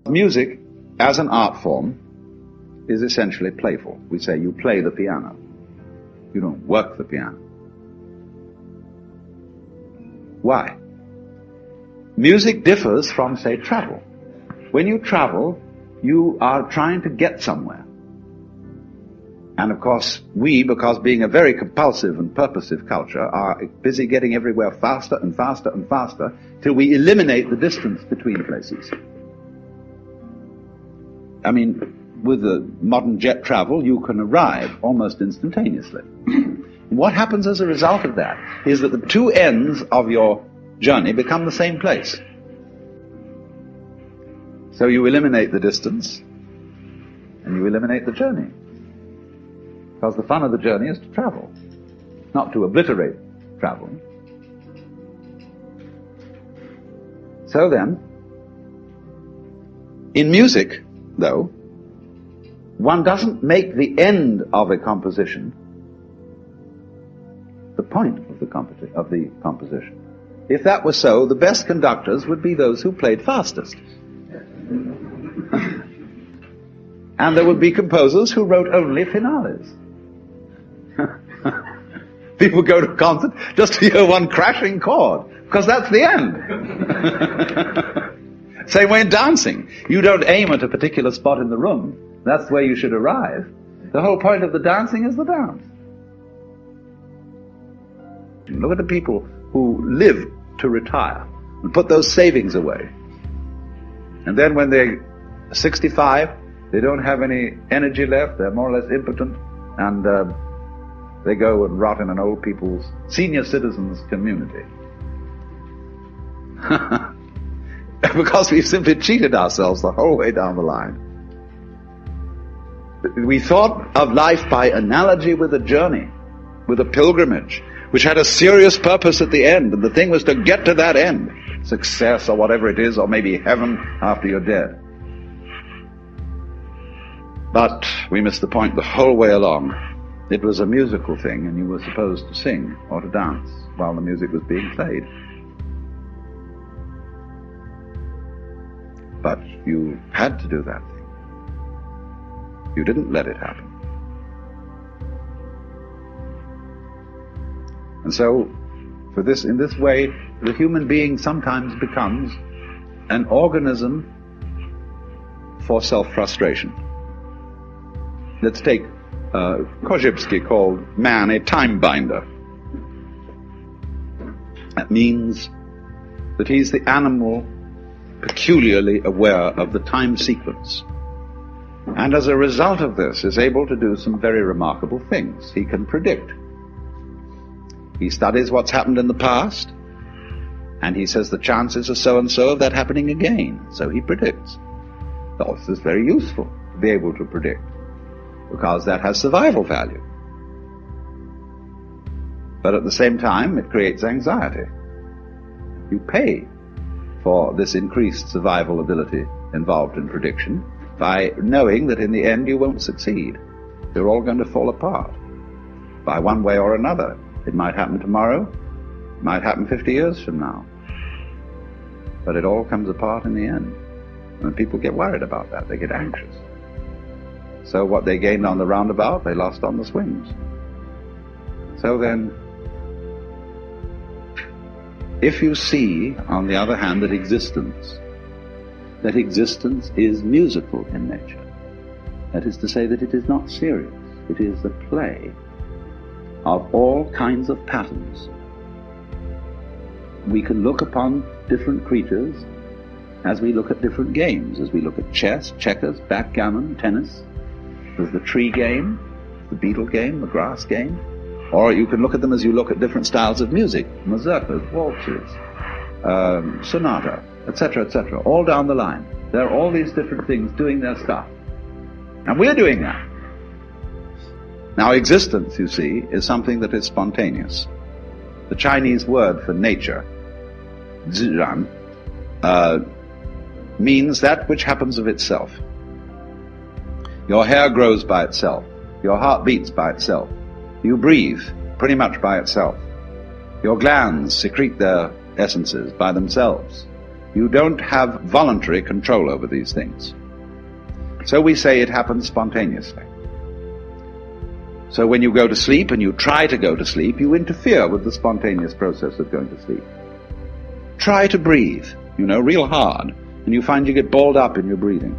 Music, as an art form, is essentially playful. We say you play the piano. You don't work the piano. Why? Music differs from, say, travel. When you travel, you are trying to get somewhere. And of course, we, because being a very compulsive and purposive culture, are busy getting everywhere faster and faster and faster till we eliminate the distance between places. I mean, with the modern jet travel, you can arrive almost instantaneously. And what happens as a result of that is that the two ends of your journey become the same place. So you eliminate the distance and you eliminate the journey. Because the fun of the journey is to travel, not to obliterate travel. So then, in music, though, one doesn't make the end of a composition the point of the composition. If that were so, the best conductors would be those who played fastest. And there would be composers who wrote only finales. People go to a concert just to hear one crashing chord, because that's the end. Same way in dancing. You don't aim at a particular spot in the room. That's where you should arrive. The whole point of the dancing is the dance. Look at the people who live to retire and put those savings away. And then when they're 65, they don't have any energy left, they're more or less impotent, and they go and rot in an old people's senior citizens community. Because we've simply cheated ourselves the whole way down the line. We thought of life by analogy with a journey, with a pilgrimage, which had a serious purpose at the end, and the thing was to get to that end, success or whatever it is, or maybe heaven after you're dead. But we missed the point the whole way along. It was a musical thing, and you were supposed to sing or to dance while the music was being played. But you had to do that thing. You didn't let it happen. And so, in this way, the human being sometimes becomes an organism for self-frustration. Let's take Korzybski called man a time binder. That means that he's the animal peculiarly aware of the time sequence. And as a result of this is able to do some very remarkable things. He can predict. He studies what's happened in the past, and he says the chances are so-and-so of that happening again. So he predicts. Well, this is very useful to be able to predict, because that has survival value. But at the same time, it creates anxiety. You pay for this increased survival ability involved in prediction by knowing that in the end you won't succeed. They're all going to fall apart by one way or another. It might happen tomorrow, it might happen 50 years from now. But it all comes apart in the end. And people get worried about that, they get anxious. So what they gained on the roundabout, they lost on the swings. So then, if you see, on the other hand, that existence is musical in nature, that is to say that it is not serious, it is the play of all kinds of patterns. We can look upon different creatures as we look at different games, as we look at chess, checkers, backgammon, tennis. There's the tree game, the beetle game, the grass game. Or you can look at them as you look at different styles of music, mazurkas, waltzes, sonata, etc., etc., all down the line. There are all these different things doing their stuff. And we're doing that. Now, existence, you see, is something that is spontaneous. The Chinese word for nature, zhiran, means that which happens of itself. Your hair grows by itself. Your heart beats by itself. You breathe pretty much by itself. Your glands secrete their essences by themselves. You don't have voluntary control over these things. So we say it happens spontaneously. So when you go to sleep and you try to go to sleep, you interfere with the spontaneous process of going to sleep. Try to breathe, real hard, and you find you get balled up in your breathing.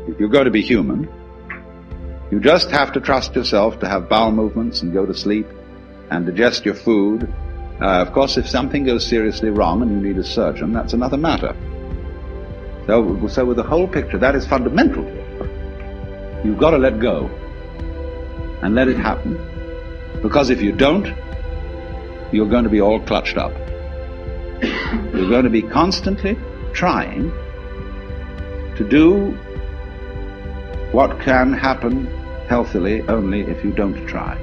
If you're going to be human, you just have to trust yourself to have bowel movements and go to sleep and digest your food. Of course, if something goes seriously wrong and you need a surgeon, that's another matter. So with the whole picture, that is fundamental. You've got to let go and let it happen. Because if you don't, you're going to be all clutched up. You're going to be constantly trying to do what can happen healthily only if you don't try.